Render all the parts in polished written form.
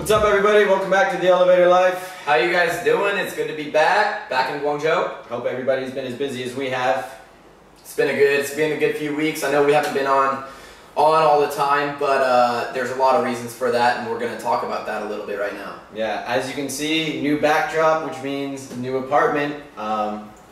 What's up, everybody? Welcome back to the Elevator Life. How you guys doing? It's good to be back in Guangzhou. Hope everybody's been as busy as we have. It's been a good few weeks. I know we haven't been on all the time, but there's a lot of reasons for that, and we're going to talk about that a little bit right now. Yeah, as you can see, new backdrop, which means new apartment.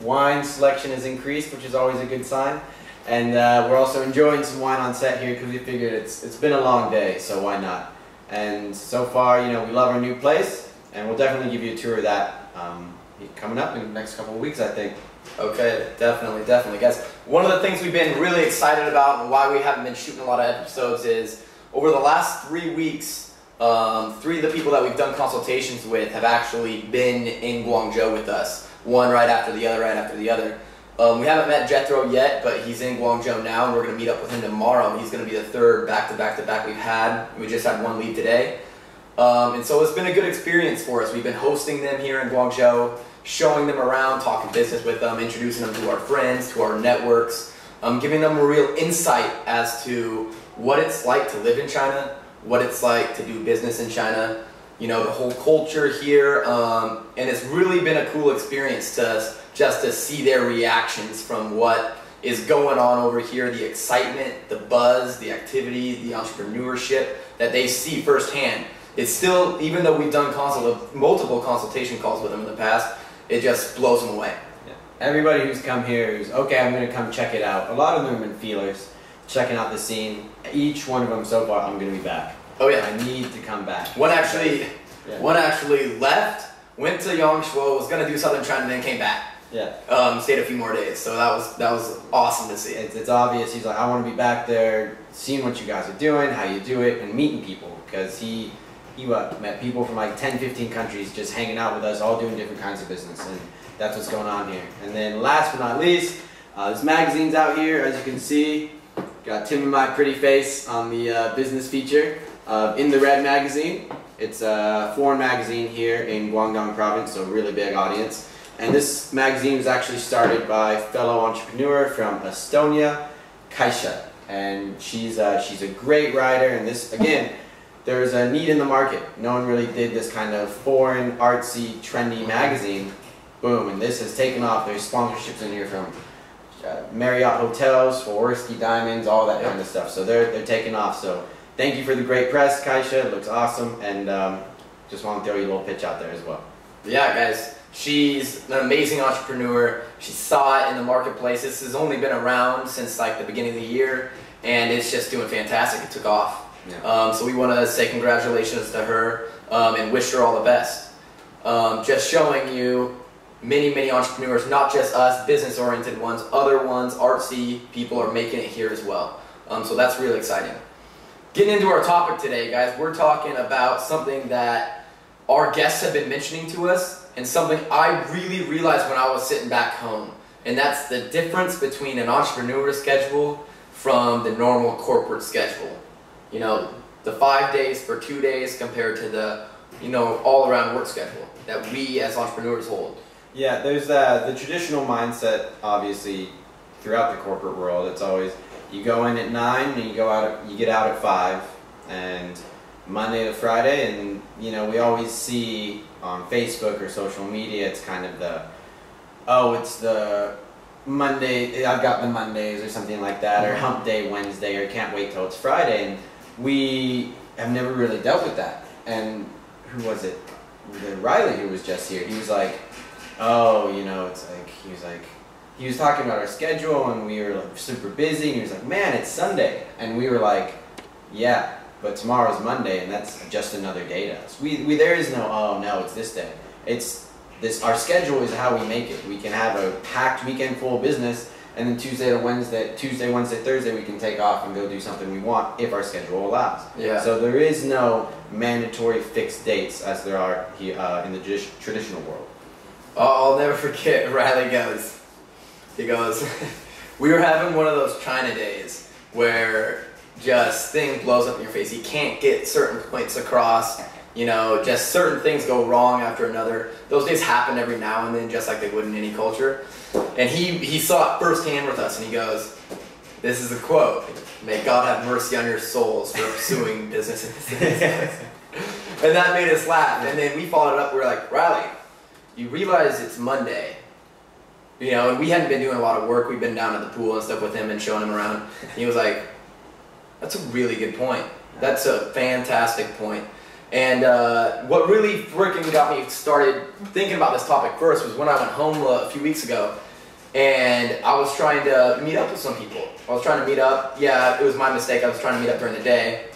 Wine selection has increased, which is always a good sign. And we're also enjoying some wine on set here because we figured it's been a long day, so why not? And so far, you know, we love our new place, and we'll definitely give you a tour of that coming up in the next couple of weeks, I think. Okay, definitely, guys. One of the things we've been really excited about and why we haven't been shooting a lot of episodes is over the last 3 weeks, 3 of the people that we've done consultations with have actually been in Guangzhou with us. One right after the other, we haven't met Jethro yet, but he's in Guangzhou now, and we're going to meet up with him tomorrow. He's going to be the third back-to-back we've had. We just had one leave today. And so it's been a good experience for us. We've been hosting them here in Guangzhou, showing them around, talking business with them, introducing them to our friends, to our networks, giving them a real insight as to what it's like to live in China, what it's like to do business in China, you know, the whole culture here. And it's really been a cool experience just to see their reactions from what is going on over here, the excitement, the buzz, the activity, the entrepreneurship that they see firsthand. It's still, even though we've done multiple consultation calls with them in the past, it just blows them away. Yeah. Everybody who's come here who's, okay, I'm going to come check it out. A lot of them have been feelers, checking out the scene. Each one of them so far, I'm going to be back. Oh yeah. I need to come back. One actually left, went to Yangshuo, was going to do Southern China, and then came back. Yeah. Stayed a few more days, so that was awesome to see. It's obvious. He's like, I want to be back there, seeing what you guys are doing, how you do it, and meeting people, because he met people from like 10, 15 countries just hanging out with us, all doing different kinds of business, and that's what's going on here. And then last but not least, this magazine's out here, as you can see. Got Tim and my pretty face on the business feature of In the Red magazine. It's a foreign magazine here in Guangdong province, so a really big audience. And this magazine was actually started by fellow entrepreneur from Estonia, Kaisha. And she's a great writer, and this, again, there's a need in the market. No one really did this kind of foreign, artsy, trendy magazine. Boom, and this has taken off. There's sponsorships in here from Marriott Hotels, Swarovski Diamonds, all that kind of stuff. So they're taking off. So thank you for the great press, Kaisha. It looks awesome, and just want to throw you a little pitch out there as well. Yeah, guys. She's an amazing entrepreneur. She saw it in the marketplace. This has only been around since like the beginning of the year, and it's just doing fantastic. It took off. Yeah. So we want to say congratulations to her and wish her all the best. Just showing you many entrepreneurs, not just us, business-oriented ones, other ones, artsy people are making it here as well. So that's really exciting. Getting into our topic today, guys, we're talking about something that our guests have been mentioning to us, and something I really realized when I was sitting back home, and that's the difference between an entrepreneur schedule from the normal corporate schedule. You know, the 5 days for 2 days compared to the, you know, all-around work schedule that we as entrepreneurs hold. Yeah, there's the traditional mindset, obviously, throughout the corporate world. It's always, you go in at 9 and you get out at 5, and Monday to Friday, and you know, we always see on Facebook or social media, it's kind of the, oh, it's the Monday, I've got the Mondays or something like that, or hump day Wednesday, or can't wait till it's Friday, and we have never really dealt with that. And who was it? Riley, who was just here, he was like, oh, you know, it's like, he was talking about our schedule, and we were like super busy, and he was like, man, it's Sunday, and we were like, yeah, but tomorrow's Monday, and that's just another day to us. There is no, oh no, it's this day. It's this, our schedule is how we make it. We can have a packed weekend full of business, and then Tuesday, Wednesday, Thursday, we can take off and go do something we want if our schedule allows. Yeah. So there is no mandatory fixed dates as there are here, in the traditional world. Oh, I'll never forget, Riley goes, he goes, we were having one of those China days where just thing blows up in your face. You can't get certain points across, you know, just certain things go wrong after another. Those days happen every now and then, just like they would in any culture. And he saw it firsthand with us, and he goes, this is a quote, may God have mercy on your souls for pursuing business in this. And that made us laugh. And then we followed up, we were like, Riley, you realize it's Monday. You know, and we hadn't been doing a lot of work. We've been down at the pool and stuff with him and showing him around. And he was like, that's a really good point. That's a fantastic point. And what really freaking got me started thinking about this topic first was when I went home a few weeks ago and I was trying to meet up with some people. I was trying to meet up. Yeah, it was my mistake. I was trying to meet up during the day.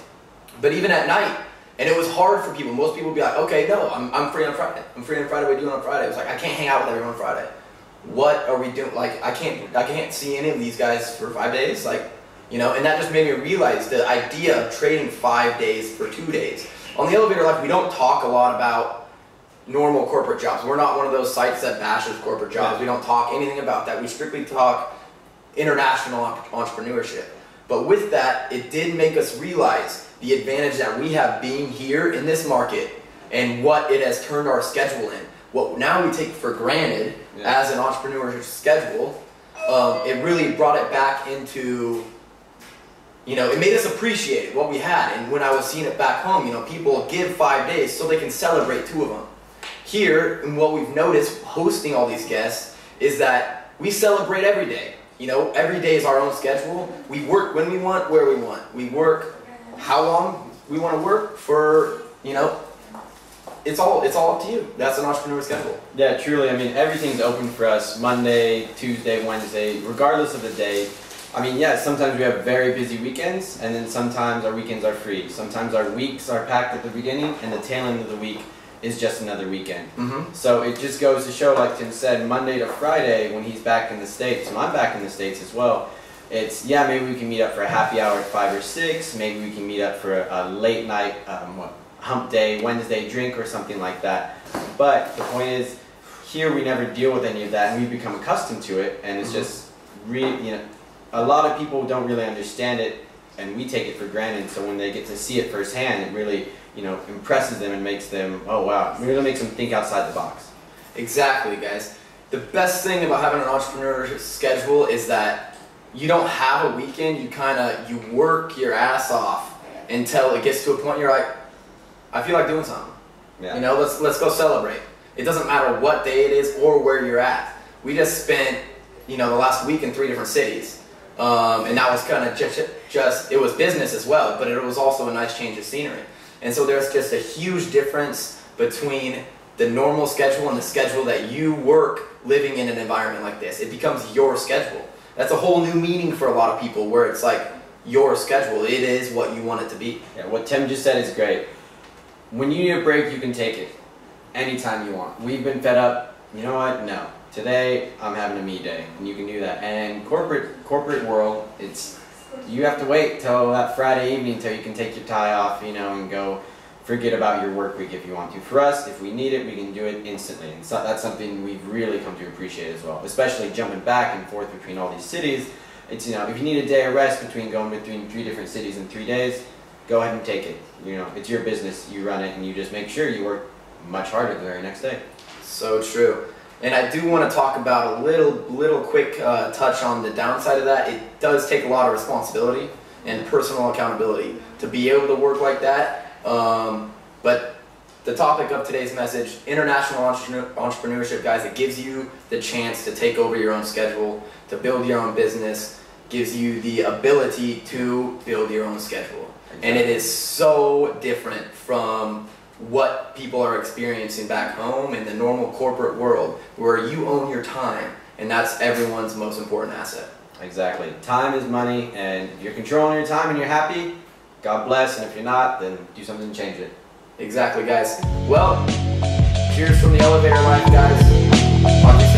But even at night, and it was hard for people. Most people would be like, okay, no, I'm free on Friday. I'm free on Friday. What are you doing on Friday? It was like, I can't hang out with everyone on Friday. What are we doing? Like, I can't see any of these guys for 5 days. Like, you know, and that just made me realize the idea of trading 5 days for 2 days. On the Elevator Life, we don't talk a lot about normal corporate jobs. We're not one of those sites that bashes corporate jobs. We don't talk anything about that. We strictly talk international entrepreneurship. But with that, it did make us realize the advantage that we have being here in this market and what it has turned our schedule in. What now we take for granted as an entrepreneur's schedule, it really brought it back into, you know, it made us appreciate what we had. And when I was seeing it back home, you know, people give 5 days so they can celebrate 2 of them. Here, and what we've noticed hosting all these guests is that we celebrate every day. You know, every day is our own schedule. We work when we want, where we want. We work how long we want to work for, you know, it's all up to you. That's an entrepreneur schedule. Yeah, truly. I mean, everything's open for us Monday, Tuesday, Wednesday, regardless of the day. I mean, yeah, sometimes we have very busy weekends, and then sometimes our weekends are free. Sometimes our weeks are packed at the beginning, and the tail end of the week is just another weekend. So it just goes to show, like Tim said, Monday to Friday when he's back in the States, and I'm back in the States as well, it's, yeah, maybe we can meet up for a happy hour at 5 or 6, maybe we can meet up for a late night, hump day, Wednesday drink or something like that. But the point is, here we never deal with any of that, and we've become accustomed to it, and it's just really, you know, a lot of people don't really understand it, and we take it for granted. So when they get to see it firsthand, it really, you know, impresses them and makes them, oh wow, it really makes them think outside the box. Exactly, guys. The best thing about having an entrepreneur schedule is that you don't have a weekend. You work your ass off until it gets to a point you're like, I feel like doing something. Yeah. You know, let's go celebrate. It doesn't matter what day it is or where you're at. We just spent, you know, the last week in 3 different cities. And that was kind of just, it was business as well, but it was also a nice change of scenery. And so there's just a huge difference between the normal schedule and the schedule that you work living in an environment like this. It becomes your schedule. That's a whole new meaning for a lot of people, where it's like your schedule. It is what you want it to be. Yeah, what Tim just said is great. When you need a break, you can take it anytime you want. We've been fed up. You know what? No. Today, I'm having a me day, and you can do that. And corporate world, it's, you have to wait till that Friday evening till you can take your tie off, you know, and go forget about your work week if you want to. For us, if we need it, we can do it instantly. And so that's something we've really come to appreciate as well, especially jumping back and forth between all these cities. It's, you know, if you need a day of rest between going between 3 different cities in 3 days, go ahead and take it. You know, it's your business, you run it, and you just make sure you work much harder the very next day. So true. And I do want to talk about a little quick touch on the downside of that. It does take a lot of responsibility and personal accountability to be able to work like that. But the topic of today's message, international entrepreneurship, guys, it gives you the chance to take over your own schedule, to build your own business, gives you the ability to build your own schedule. Exactly. And it is so different from what people are experiencing back home in the normal corporate world, where you own your time, and that's everyone's most important asset. Exactly. Time is money, and if you're controlling your time and you're happy, God bless, and if you're not, then do something to change it. Exactly, guys. Well, cheers from the Elevator Life, guys. Talk to you